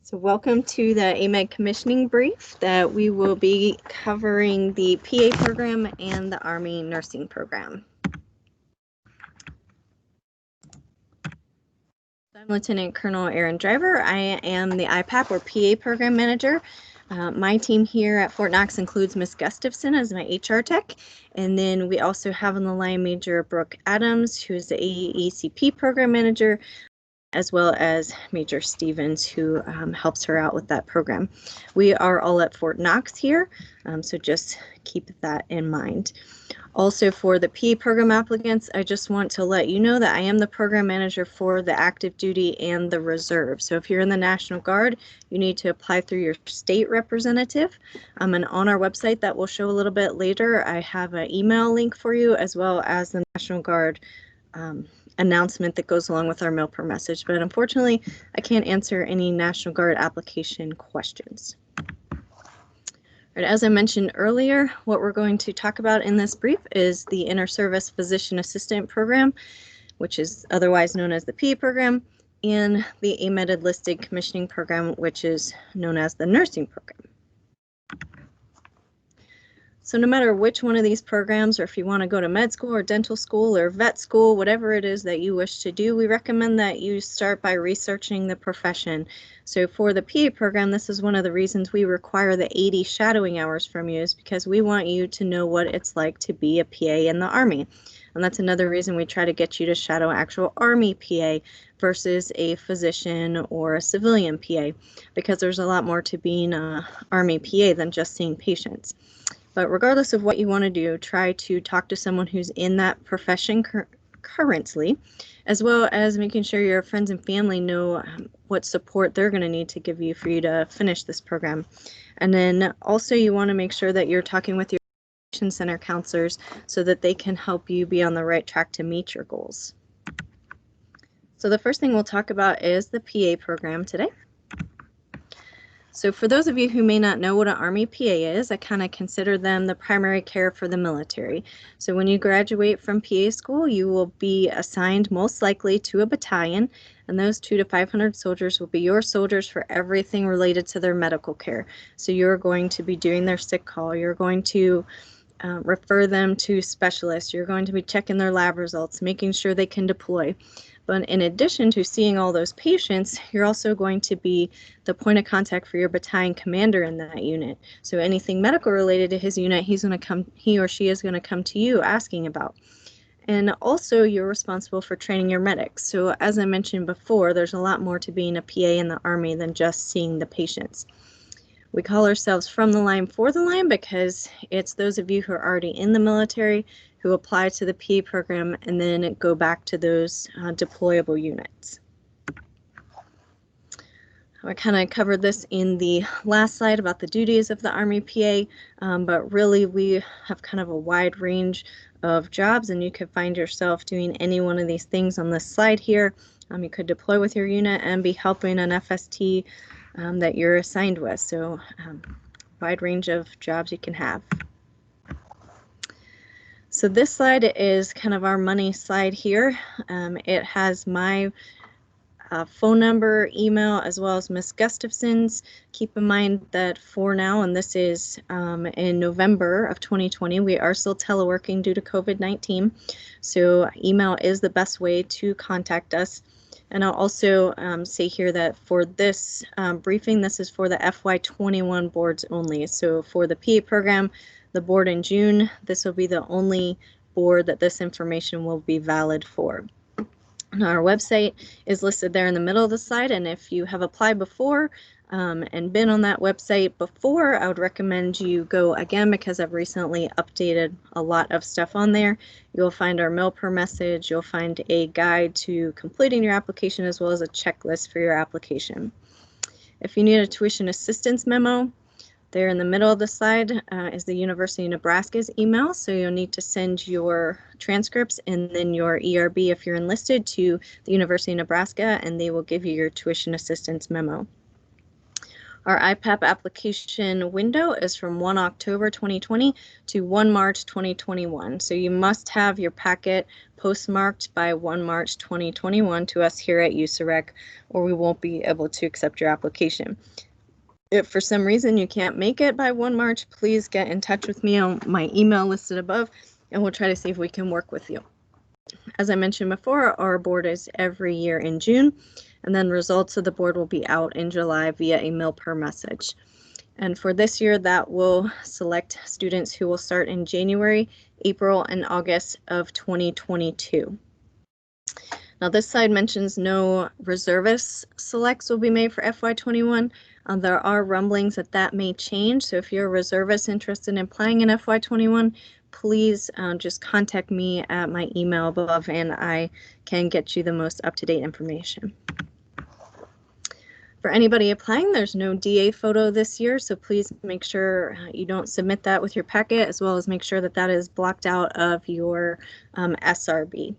So welcome to the AMEDD commissioning brief that we will be covering the PA program and the Army nursing program. I'm Lieutenant Colonel Erin Driver. I am the IPAP or PA program manager. My team here at Fort Knox includes Ms. Gustafson as my HR tech, and then we also have on the line Major Brooke Adams, who is the AECP program manager, as well as Major Stevens, who helps her out with that program. We are all at Fort Knox here, so just keep that in mind. Also, for the PA program applicants, I just want to let you know that I am the program manager for the active duty and the reserve. So if you're in the National Guard, you need to apply through your state representative. And on our website that we'll show a little bit later, I have an email link for you, as well as the National Guard announcement that goes along with our mail per message, but unfortunately I can't answer any National Guard application questions. Right, as I mentioned earlier, what we're going to talk about in this brief is the Inter-Service Physician Assistant Program, which is otherwise known as the PA program, and the AMEDD listed commissioning program, which is known as the nursing program. So no matter which one of these programs, or if you want to go to med school or dental school or vet school, whatever it is that you wish to do, we recommend that you start by researching the profession. So for the PA program, this is one of the reasons we require the 80 shadowing hours from you, is because we want you to know what it's like to be a PA in the Army. And that's another reason we try to get you to shadow actual Army PA versus a physician or a civilian PA, because there's a lot more to being an Army PA than just seeing patients. But regardless of what you want to do, try to talk to someone who's in that profession currently, as well as making sure your friends and family know what support they're going to need to give you for you to finish this program. And then also you want to make sure that you're talking with your education center counselors so that they can help you be on the right track to meet your goals. So the first thing we'll talk about is the PA program today. So for those of you who may not know what an Army PA is, I kind of consider them the primary care for the military. So when you graduate from PA school, you will be assigned most likely to a battalion, and those 200 to 500 soldiers will be your soldiers for everything related to their medical care. So you're going to be doing their sick call, you're going to refer them to specialists, you're going to be checking their lab results, making sure they can deploy. But in addition to seeing all those patients, you're also going to be the point of contact for your battalion commander in that unit. So anything medical related to his unit, he or she is going to come to you asking about. And also you're responsible for training your medics. So as I mentioned before, there's a lot more to being a PA in the Army than just seeing the patients. We call ourselves From the Line for the Line because it's those of you who are already in the military who apply to the PA program and then go back to those deployable units. I kind of covered this in the last slide about the duties of the Army PA, but really we have kind of a wide range of jobs, and you could find yourself doing any one of these things on this slide here. You could deploy with your unit and be helping an FST that you're assigned with, so wide range of jobs you can have. So this slide is kind of our money slide here. It has my phone number, email, as well as Ms. Gustafson's. Keep in mind that for now, and this is in November of 2020, we are still teleworking due to COVID-19. So email is the best way to contact us. And I'll also say here that for this briefing, this is for the FY21 boards only. So for the PA program, the board in June, this will be the only board that this information will be valid for. And our website is listed there in the middle of the slide, and if you have applied before and been on that website before, I would recommend you go again because I've recently updated a lot of stuff on there. You'll find our mail per message, you'll find a guide to completing your application as well as a checklist for your application. If you need a tuition assistance memo, there in the middle of the slide is the University of Nebraska's email, so you'll need to send your transcripts and then your ERB if you're enlisted to the University of Nebraska, and they will give you your tuition assistance memo. Our IPAP application window is from 1 October 2020 to 1 March 2021. So you must have your packet postmarked by 1 March 2021 to us here at USAREC, or we won't be able to accept your application. If for some reason you can't make it by 1 March, please get in touch with me on my email listed above, and we'll try to see if we can work with you. As I mentioned before, our board is every year in June, and then results of the board will be out in July via a MILPER message. And for this year, that will select students who will start in January, April, and August of 2022. Now this slide mentions no reservist selects will be made for FY21. There are rumblings that may change, so if you're a reservist interested in applying in FY21, please just contact me at my email above and I can get you the most up-to-date information. For anybody applying, there's no DA photo this year, so please make sure you don't submit that with your packet, as well as make sure that that is blocked out of your SRB.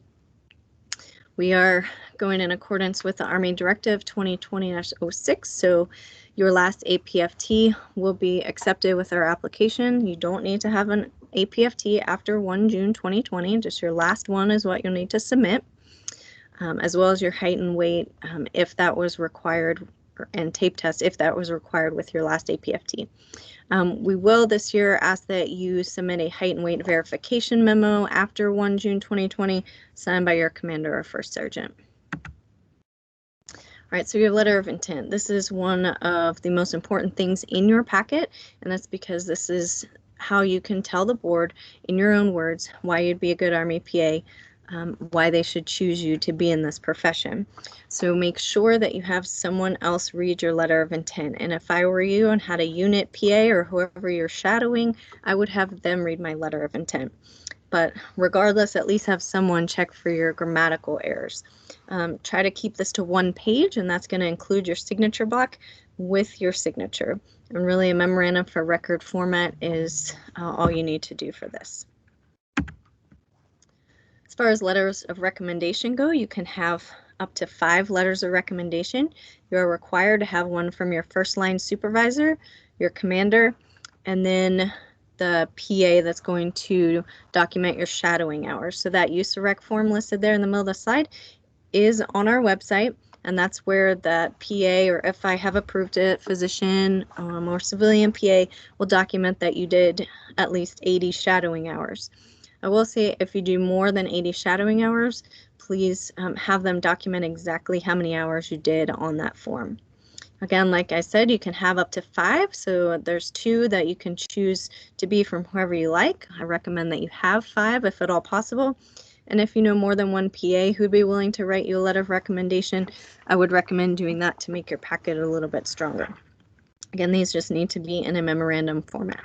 We are going in accordance with the Army Directive 2020-06, so your last APFT will be accepted with our application. You don't need to have an APFT after 1 June 2020, just your last one is what you'll need to submit, as well as your height and weight if that was required, and tape test if that was required with your last APFT. We will this year ask that you submit a height and weight verification memo after 1 June 2020, signed by your commander or first sergeant. All right, so your letter of intent. This is one of the most important things in your packet, and that's because this is how you can tell the board in your own words why you'd be a good Army PA, why they should choose you to be in this profession. So make sure that you have someone else read your letter of intent. And if I were you and had a unit PA or whoever you're shadowing, I would have them read my letter of intent. But regardless, at least have someone check for your grammatical errors. Try to keep this to 1 page, and that's going to include your signature block with your signature. And really a memorandum for record format is all you need to do for this. As far as letters of recommendation go, you can have up to 5 letters of recommendation. You are required to have one from your first line supervisor, your commander, and then the PA that's going to document your shadowing hours. So that USAREC form listed there in the middle of the slide is on our website, and that's where that PA, or if I have approved it, physician or civilian PA will document that you did at least 80 shadowing hours. I will say if you do more than 80 shadowing hours, please have them document exactly how many hours you did on that form. Again, like I said, you can have up to 5, so there's 2 that you can choose to be from whoever you like. I recommend that you have 5 if at all possible. And if you know more than 1 PA who'd be willing to write you a letter of recommendation, I would recommend doing that to make your packet a little bit stronger. Again, these just need to be in a memorandum format.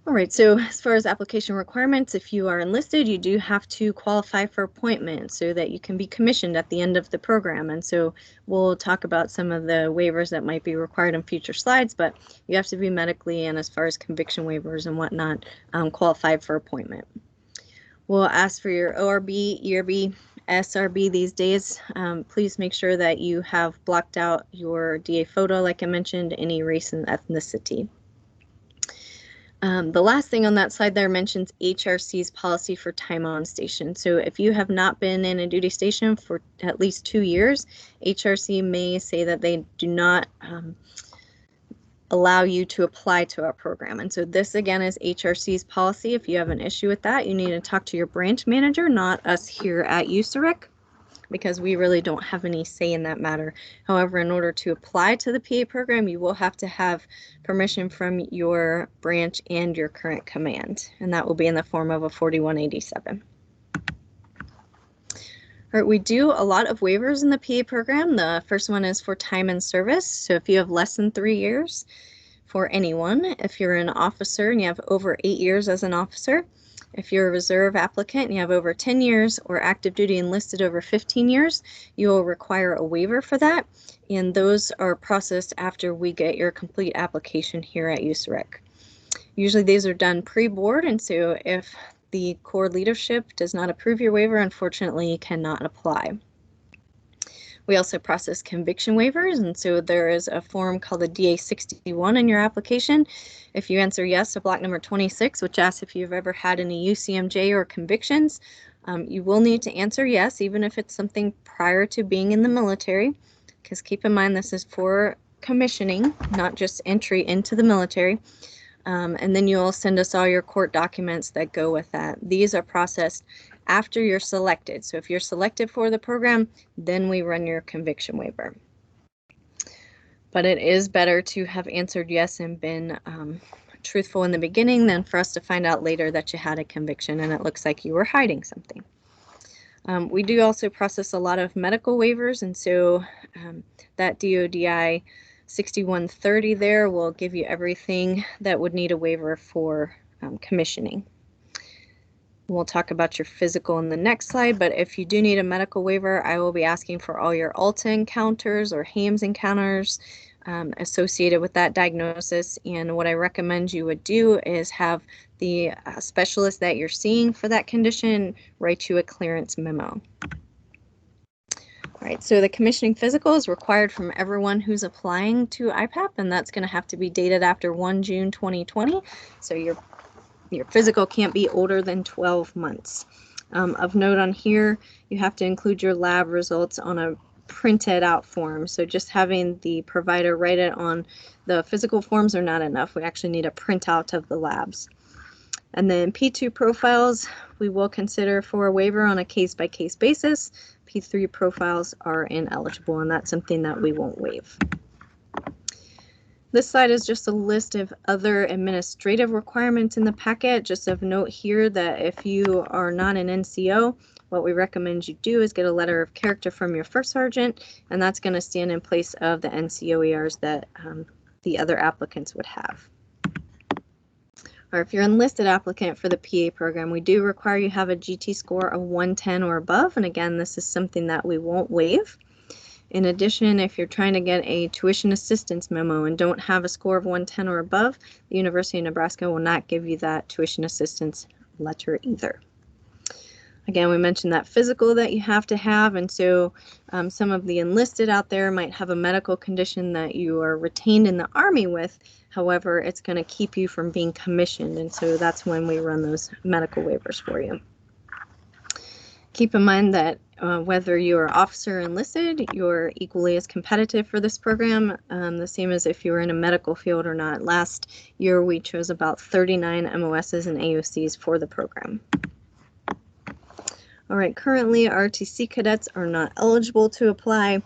All right, so as far as application requirements, if you are enlisted, you do have to qualify for appointment so that you can be commissioned at the end of the program. And so we'll talk about some of the waivers that might be required in future slides, but you have to be medically and as far as conviction waivers and whatnot, qualified for appointment. We'll ask for your ORB, ERB, SRB these days. Please make sure that you have blocked out your DA photo, like I mentioned, any race and ethnicity. The last thing on that slide there mentions HRC's policy for time on station. So if you have not been in a duty station for at least 2 years, HRC may say that they do not allow you to apply to our program. And so this again is HRC's policy. If you have an issue with that, you need to talk to your branch manager, not us here at USAREC, because we really don't have any say in that matter. However, in order to apply to the PA program, you will have to have permission from your branch and your current command, and that will be in the form of a 4187. All right, we do a lot of waivers in the PA program. The first one is for time and service. So if you have less than 3 years for anyone, if you're an officer and you have over 8 years as an officer, if you're a reserve applicant and you have over 10 years or active duty enlisted over 15 years, you will require a waiver for that. And those are processed after we get your complete application here at USAREC. Usually these are done pre-board, and so if the Corps leadership does not approve your waiver, unfortunately you cannot apply. We also process conviction waivers, and so there is a form called the DA61 in your application. If you answer yes to block number 26, which asks if you've ever had any UCMJ or convictions, you will need to answer yes, even if it's something prior to being in the military, because keep in mind this is for commissioning, not just entry into the military. And then you'll send us all your court documents that go with that. These are processed after you're selected. So if you're selected for the program, then we run your conviction waiver. But it is better to have answered yes and been truthful in the beginning than for us to find out later that you had a conviction and it looks like you were hiding something. We do also process a lot of medical waivers, and so that DODI 6130 there will give you everything that would need a waiver for commissioning. We'll talk about your physical in the next slide, but if you do need a medical waiver, I will be asking for all your ALTA encounters or HAMS encounters associated with that diagnosis. And what I recommend you would do is have the specialist that you're seeing for that condition write you a clearance memo. All right, so the commissioning physical is required from everyone who's applying to IPAP, and that's going to have to be dated after 1 June 2020. So your physical can't be older than 12 months. Of note on here, you have to include your lab results on a printed out form. So just having the provider write it on the physical forms are not enough. We actually need a printout of the labs. And then P2 profiles, we will consider for a waiver on a case-by-case basis. P3 profiles are ineligible, and that's something that we won't waive. This slide is just a list of other administrative requirements in the packet. Just of note here that if you are not an NCO, what we recommend you do is get a letter of character from your first sergeant, and that's going to stand in place of the NCOERs that the other applicants would have. Or if you're an enlisted applicant for the PA program, we do require you have a GT score of 110 or above, and again, this is something that we won't waive. In addition, if you're trying to get a tuition assistance memo and don't have a score of 110 or above, the University of Nebraska will not give you that tuition assistance letter either. Again, we mentioned that physical that you have to have, and so some of the enlisted out there might have a medical condition that you are retained in the Army with. However, it's going to keep you from being commissioned, and so that's when we run those medical waivers for you. Keep in mind that whether you're officer or enlisted, you're equally as competitive for this program, the same as if you were in a medical field or not. Last year, we chose about 39 MOSs and AOCs for the program. All right, currently RTC cadets are not eligible to apply.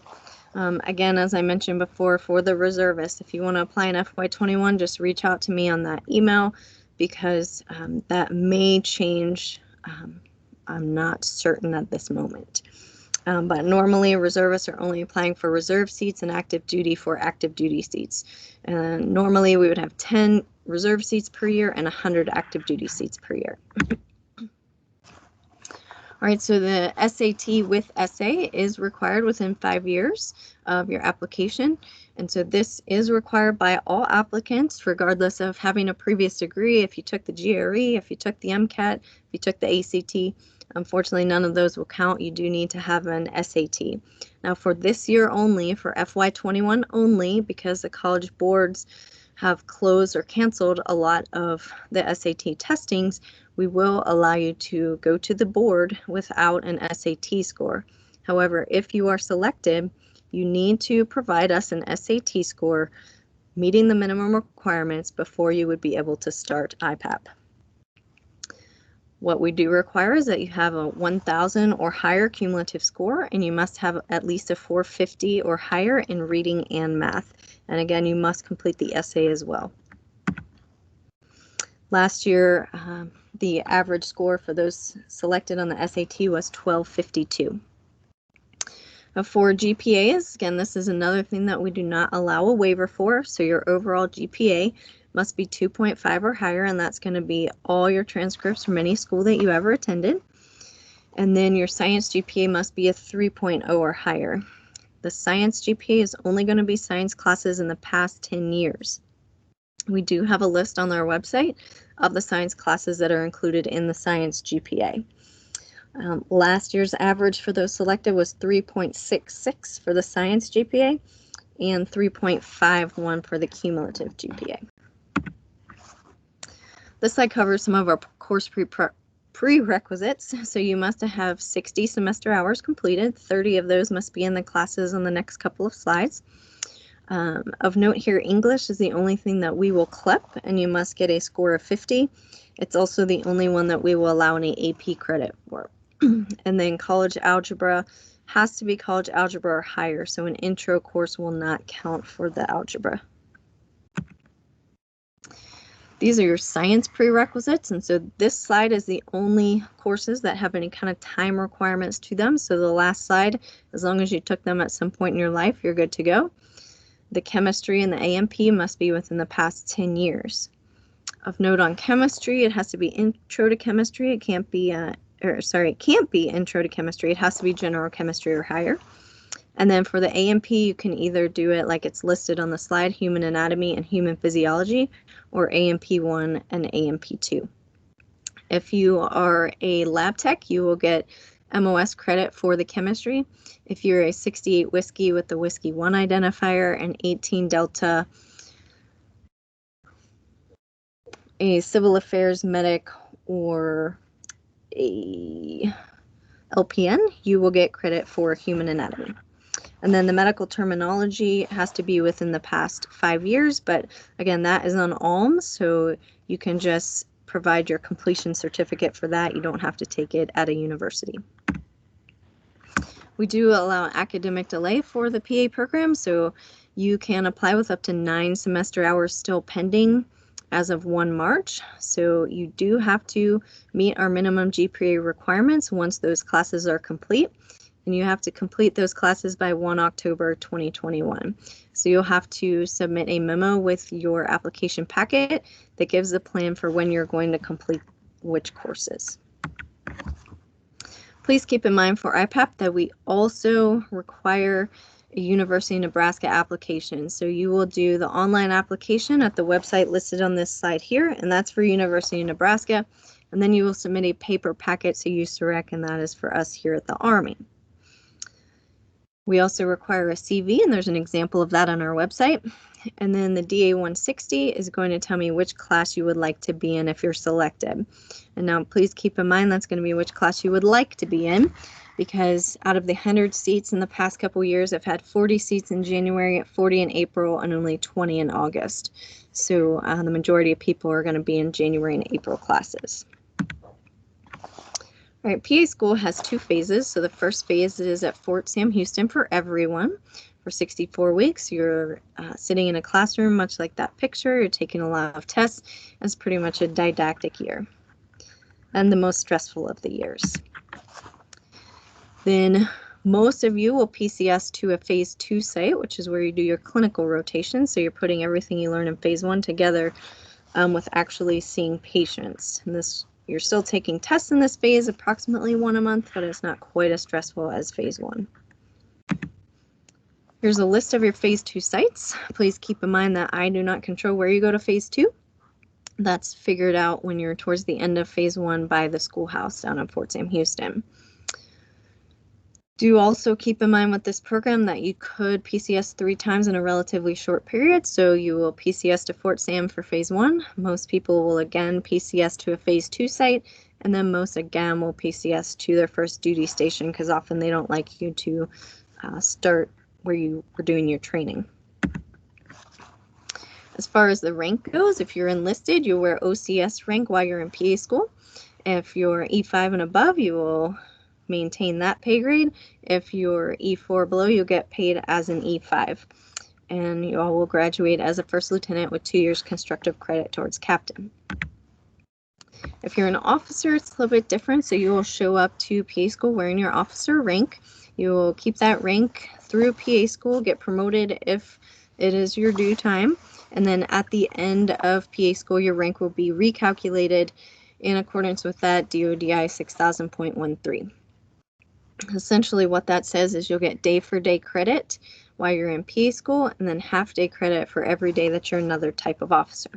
Again, as I mentioned before, for the reservists, if you want to apply in FY21, just reach out to me on that email because that may change. I'm not certain at this moment. But normally reservists are only applying for reserve seats and active duty for active duty seats. And normally we would have 10 reserve seats per year and 100 active duty seats per year. All right, so the SAT with essay is required within 5 years of your application. And so this is required by all applicants, regardless of having a previous degree. If you took the GRE, if you took the MCAT, if you took the ACT, unfortunately, none of those will count. You do need to have an SAT. Now, for this year only, for FY21 only, because the college boards have closed or canceled a lot of the SAT testings, we will allow you to go to the board without an SAT score. However, if you are selected, you need to provide us an SAT score meeting the minimum requirements before you would be able to start IPAP. What we do require is that you have a 1,000 or higher cumulative score, and you must have at least a 450 or higher in reading and math. And again, you must complete the essay as well. Last year, the average score for those selected on the SAT was 1252. For GPAs, again, this is another thing that we do not allow a waiver for. So your overall GPA must be 2.5 or higher, and that's going to be all your transcripts from any school that you ever attended. And then your science GPA must be a 3.0 or higher. The science GPA is only going to be science classes in the past 10 years. We do have a list on our website of the science classes that are included in the science GPA. Last year's average for those selected was 3.66 for the science GPA and 3.51 for the cumulative GPA. This slide covers some of our course prerequisites. So you must have 60 semester hours completed. 30 of those must be in the classes on the next couple of slides. Of note here, English is the only thing that we will clip, and you must get a score of 50. It's also the only one that we will allow any AP credit for. And then college algebra has to be college algebra or higher, so an intro course will not count for the algebra. These are your science prerequisites, and so this slide is the only courses that have any kind of time requirements to them. So the last slide, as long as you took them at some point in your life, you're good to go. The chemistry and the AMP must be within the past 10 years. Of note on chemistry, it has to be intro to chemistry. It can't be, it can't be intro to chemistry. It has to be general chemistry or higher. And then for the AMP, you can either do it like it's listed on the slide, human anatomy and human physiology, or AMP1 and AMP2. If you are a lab tech, you will get MOS credit for the chemistry. If you're a 68 whiskey with the whiskey 1 identifier and 18 delta, a civil affairs medic or a LPN, you will get credit for human anatomy. And then the medical terminology has to be within the past 5 years, but again, that is on ALMS, so you can just provide your completion certificate for that. You don't have to take it at a university. We do allow academic delay for the PA program, so you can apply with up to 9 semester hours still pending as of 1 March. So you do have to meet our minimum GPA requirements once those classes are complete, and you have to complete those classes by 1 October 2021. So you'll have to submit a memo with your application packet that gives a plan for when you're going to complete which courses. Please keep in mind for IPAP that we also require a University of Nebraska application. So you will do the online application at the website listed on this slide here, and that's for University of Nebraska. And then you will submit a paper packet to USEREC, and that is for us here at the Army. We also require a CV, and there's an example of that on our website. And then the DA 160 is going to tell me which class you would like to be in if you're selected. And now please keep in mind that's going to be which class you would like to be in, because out of the 100 seats in the past couple years, I've had 40 seats in January, 40 in April, and only 20 in August. So the majority of people are going to be in January and April classes. All right, PA school has 2 phases. So the first phase is at Fort Sam Houston for everyone. For 64 weeks, you're sitting in a classroom, much like that picture. You're taking a lot of tests. It's pretty much a didactic year, and the most stressful of the years. Then most of you will PCS to a phase 2 site, which is where you do your clinical rotation. So you're putting everything you learn in phase 1 together with actually seeing patients. And this, you're still taking tests in this phase, approximately 1 a month, but it's not quite as stressful as phase 1. Here's a list of your phase 2 sites. Please keep in mind that I do not control where you go to phase 2. That's figured out when you're towards the end of phase 1 by the schoolhouse down at Fort Sam Houston. Do also keep in mind with this program that you could PCS 3 times in a relatively short period. So you will PCS to Fort Sam for phase 1. Most people will again PCS to a phase 2 site, and then most again will PCS to their first duty station, because often they don't like you to start where you were doing your training. As far as the rank goes, if you're enlisted, you'll wear OCS rank while you're in PA school. If you're E5 and above, you will maintain that pay grade. If you're E4 below, you'll get paid as an E5. And you all will graduate as a first lieutenant with 2 years constructive credit towards captain. If you're an officer, it's a little bit different. So you will show up to PA school wearing your officer rank. You will keep that rank through PA school, get promoted if it is your due time. And then at the end of PA school, your rank will be recalculated in accordance with that DODI 6000.13. Essentially what that says is you'll get day for day credit while you're in PA school, and then half day credit for every day that you're another type of officer.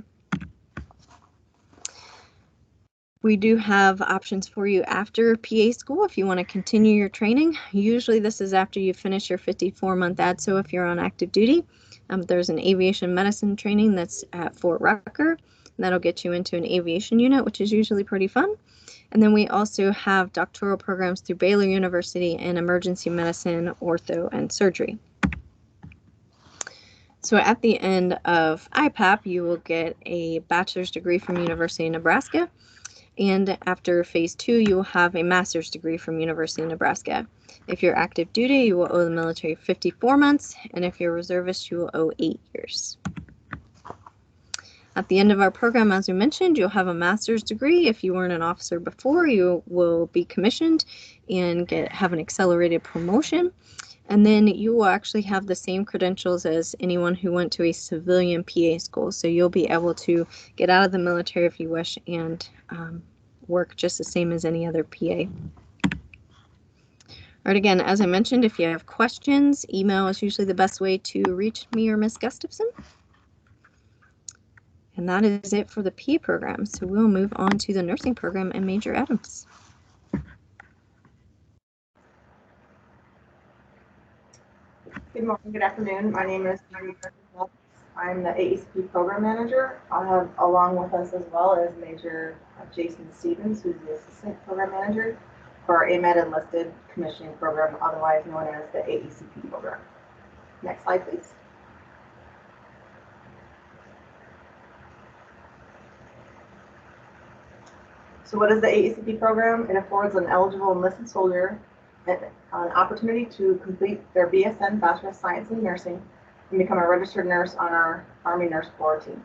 We do have options for you after PA school if you want to continue your training. Usually this is after you finish your 54-month ADSO if you're on active duty. There's an aviation medicine training that's at Fort Rucker. That'll get you into an aviation unit, which is usually pretty fun. And then we also have doctoral programs through Baylor University in emergency medicine, ortho, and surgery. So at the end of IPAP, you will get a bachelor's degree from University of Nebraska. And after phase 2, you will have a master's degree from University of Nebraska. If you're active duty, you will owe the military 54 months, and if you're a reservist, you will owe 8 years. At the end of our program, as we mentioned, you'll have a master's degree. If you weren't an officer before, you will be commissioned and have an accelerated promotion. And then you will actually have the same credentials as anyone who went to a civilian PA school. So you'll be able to get out of the military if you wish and work just the same as any other PA. All right, again, as I mentioned, if you have questions, email is usually the best way to reach me or Ms. Gustafson. And that is it for the PA program. So we'll move on to the nursing program and Major Adams. Good morning, good afternoon. My name is Mary. I'm the AECP program manager. I have along with us as well as Major Jason Stevens, who's the assistant program manager for our AMEDD enlisted commissioning program, otherwise known as the AECP program. Next slide, please. So what is the AECP program? It affords an eligible enlisted soldier an opportunity to complete their BSN Bachelor of Science in Nursing and become a registered nurse on our Army Nurse Corps team.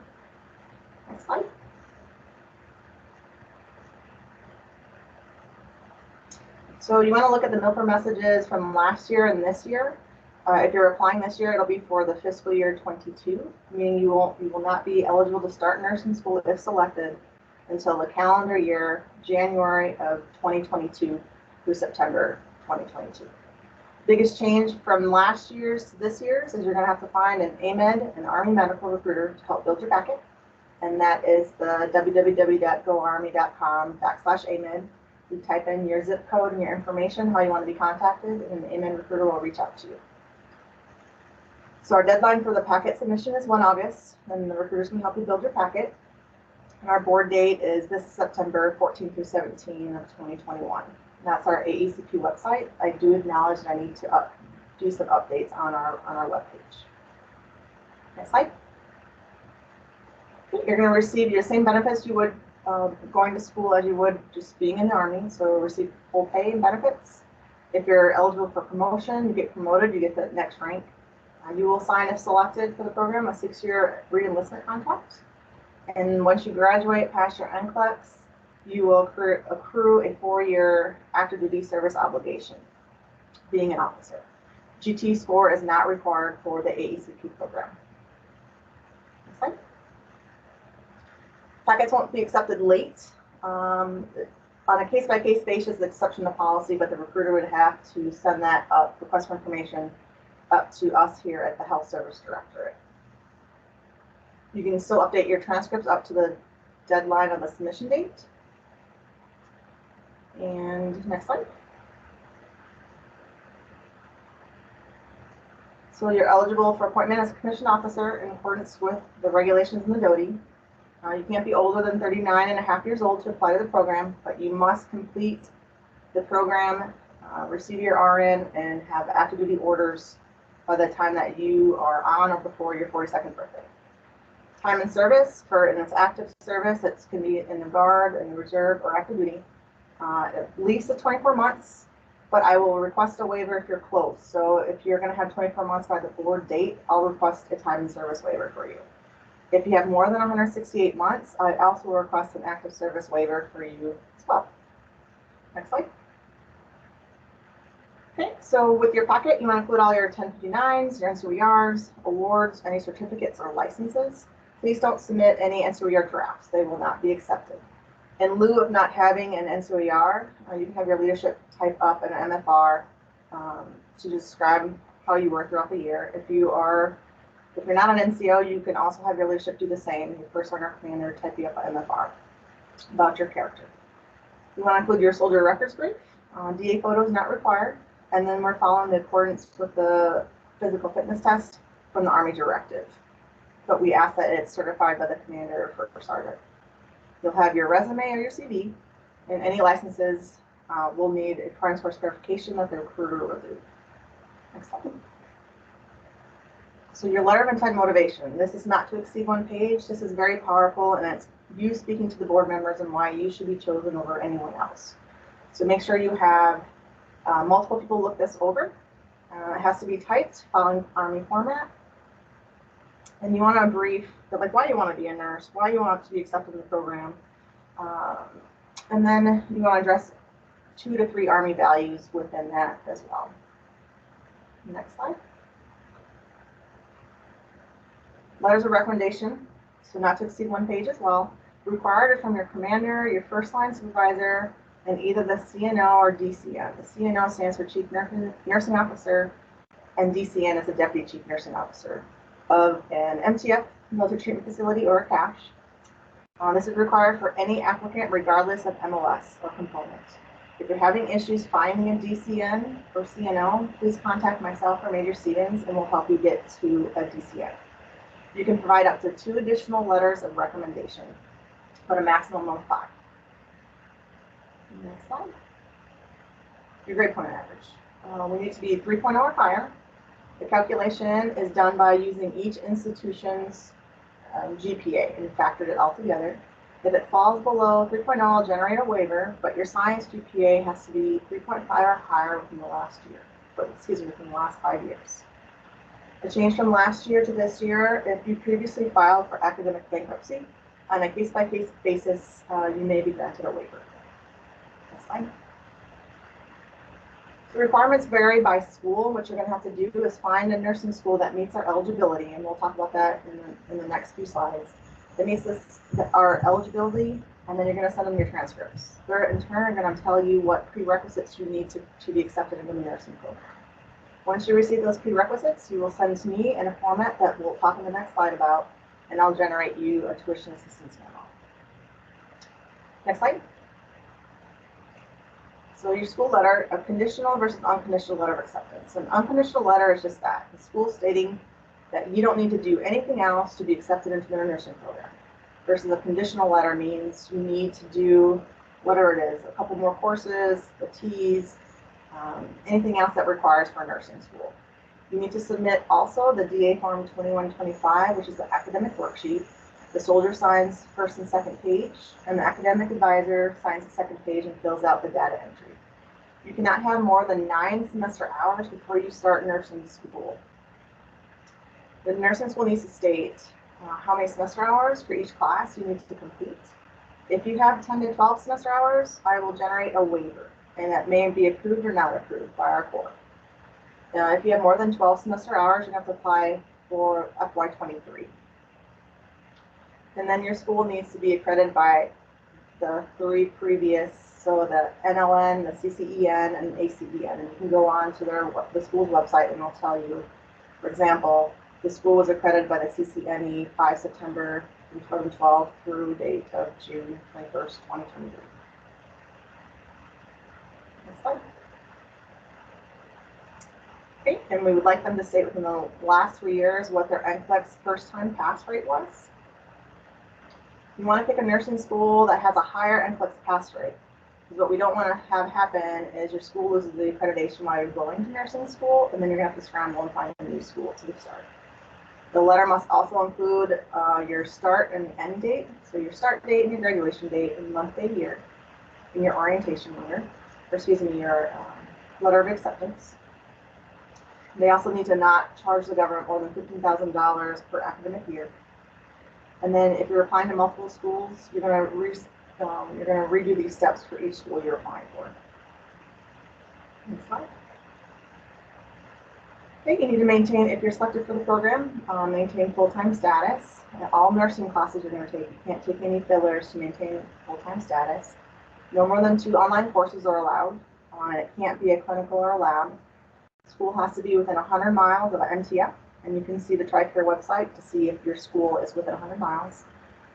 Next slide. So you want to look at the MILPER messages from last year and this year. If you're applying this year, it'll be for the fiscal year 22, meaning you will not be eligible to start nursing school if selected until the calendar year January of 2022 through September 2022. Biggest change from last year's to this year's is you're going to have to find an AMEDD, an Army medical recruiter, to help build your packet, and that is the www.goarmy.com/AMEDD. You type in your zip code and your information, how you want to be contacted, and the AMEDD recruiter will reach out to you. So our deadline for the packet submission is 1 August, and the recruiters can help you build your packet. And our board date is this September 14 through 17 of 2021. And that's our AECP website. I do acknowledge that I need to do some updates on our webpage. Next slide. You're going to receive your same benefits you would going to school as you would just being in the Army. So you'll receive full pay and benefits. If you're eligible for promotion, you get promoted, you get the next rank. You will sign, if selected for the program, a 6-year re-enlistment contract. And once you graduate past your NCLEX, you will accrue a 4-year active duty service obligation, being an officer. GT score is not required for the AECP program. Next slide. Packets won't be accepted late. On a case-by-case basis, the exception to policy, but the recruiter would have to send that up, request for information, up to us here at the Health Service Directorate. You can still update your transcripts up to the deadline of the submission date. And next slide. So you're eligible for appointment as a commissioned officer in accordance with the regulations in the DoD. You can't be older than 39.5 years old to apply to the program, but you must complete the program, receive your RN, and have active duty orders by the time that you are on or before your 42nd birthday. Time in service in its active service, it can be in the Guard, in the Reserve, or active duty. At least 24 months, but I will request a waiver if you're close. So if you're going to have 24 months by the board date, I'll request a time in service waiver for you. If you have more than 168 months, I also will request an active service waiver for you as well. Next slide. Okay, so with your packet, you want to include all your 1059s, your NCOERs, awards, any certificates or licenses. Please don't submit any NCOER drafts. They will not be accepted. In lieu of not having an NCOER, you can have your leadership type up an MFR to describe how you were throughout the year. If you're not an NCO, you can also have your leadership do the same. Your first sergeant or commander type you up an MFR about your character. You want to include your soldier records brief. DA photos not required. And then we're following the accordance with the physical fitness test from the Army directive. But we ask that it's certified by the commander or first sergeant. You'll have your resume or your CV, and any licenses will need a prime source verification that the recruiter will do. Next slide. So your letter of intent motivation. This is not to exceed 1 page. This is very powerful, and it's you speaking to the board members and why you should be chosen over anyone else. So make sure you have multiple people look this over. It has to be typed, following Army format. And you want to brief, like why you want to be a nurse, why you want to be accepted in the program. And then you want to address 2 to 3 Army values within that as well. Next slide. Letters of recommendation, so not to exceed 1 page as well. Required are from your commander, your first line supervisor, and either the CNO or DCN. The CNO stands for Chief Nursing Officer, and DCN is the Deputy Chief Nursing Officer of an MTF, military treatment facility, or a CASH. This is required for any applicant regardless of MOS or component. If you're having issues finding a DCN or CNO, please contact myself or Major Stevens and we'll help you get to a DCN. You can provide up to 2 additional letters of recommendation, but a maximum of 5. Next slide. Your grade point average. We need to be 3.0 or higher. The calculation is done by using each institution's GPA and factored it all together. If it falls below 3.0, I'll generate a waiver, but your science GPA has to be 3.5 or higher within the last year, within the last 5 years. A change from last year to this year, if you previously filed for academic bankruptcy, on a case-by-case basis, you may be granted a waiver. Next slide. The requirements vary by school. What you're going to have to do is find a nursing school that meets our eligibility, and we'll talk about that in the next few slides. That meets our eligibility, and then you're going to send them your transcripts. They're in turn going to tell you what prerequisites you need to be accepted into the nursing program. Once you receive those prerequisites, you will send to me in a format that we'll talk in the next slide about, and I'll generate you a tuition assistance memo. Next slide. So your school letter, a conditional versus unconditional letter of acceptance. An unconditional letter is just that, the school stating that you don't need to do anything else to be accepted into their nursing program. Versus a conditional letter means you need to do whatever it is, a couple more courses, the T's, anything else that requires for a nursing school. You need to submit also the DA Form 2125, which is the academic worksheet. The soldier signs first and second page, and the academic advisor signs the second page and fills out the data entry. You cannot have more than 9 semester hours before you start nursing school. The nursing school needs to state how many semester hours for each class you need to complete. If you have 10 to 12 semester hours, I will generate a waiver, and that may be approved or not approved by our Corps. If you have more than 12 semester hours, you have to apply for FY23. And then your school needs to be accredited by the 3 previous, so the NLN, the CCEN, and ACEN. And you can go on to the school's website and it'll tell you, for example, the school was accredited by the CCNE 5 September 2012 through date of June 21st, 2023. Next slide. Okay, and we would like them to state within the last 3 years what their NCLEX first-time pass rate was. You want to pick a nursing school that has a higher NCLEX pass rate. Because what we don't want to have happen is your school loses the accreditation while you're going to nursing school, and then you're going to have to scramble and find a new school to start. The letter must also include your start and end date, so your start date and your graduation date, and month, day, year, in your orientation letter, or excuse me, your letter of acceptance. They also need to not charge the government more than $15,000 per academic year. And then if you're applying to multiple schools, you're going to redo these steps for each school you're applying for. Next slide. Okay, you need to maintain, if you're selected for the program, maintain full-time status. All nursing classes you're going to take, you can't take any fillers to maintain full-time status. No more than 2 online courses are allowed. It can't be a clinical or a lab. School has to be within 100 miles of an MTF, and you can see the TRICARE website to see if your school is within 100 miles.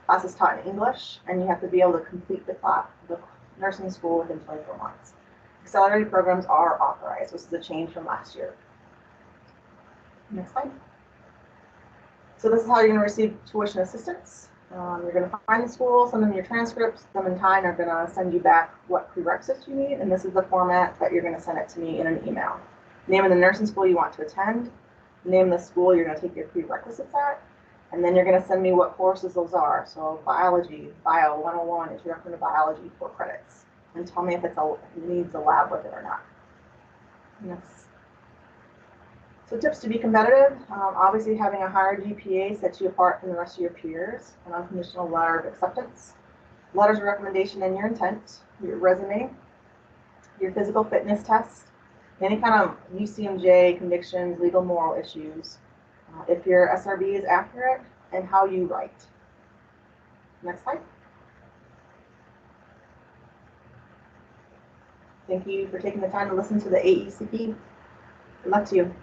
Class is taught in English, and you have to be able to complete the nursing school within 24 months. Accelerated programs are authorized. This is a change from last year. Next slide. So this is how you're going to receive tuition assistance. You're going to find the school, send them your transcripts, them in time are going to send you back what prerequisites you need, and this is the format that you're going to send it to me in an email. Name of the nursing school you want to attend, name the school you're going to take your prerequisites at, and then you're going to send me what courses those are. So biology, bio 101, introduction to biology, 4 credits, and tell me if it needs a lab with it or not. Next. So tips to be competitive, obviously having a higher GPA sets you apart from the rest of your peers. An unconditional letter of acceptance, letters of recommendation and your intent, your resume, your physical fitness test, any kind of UCMJ convictions, legal moral issues, if your SRB is accurate, and how you write. Next slide. Thank you for taking the time to listen to the AECP. Good luck to you.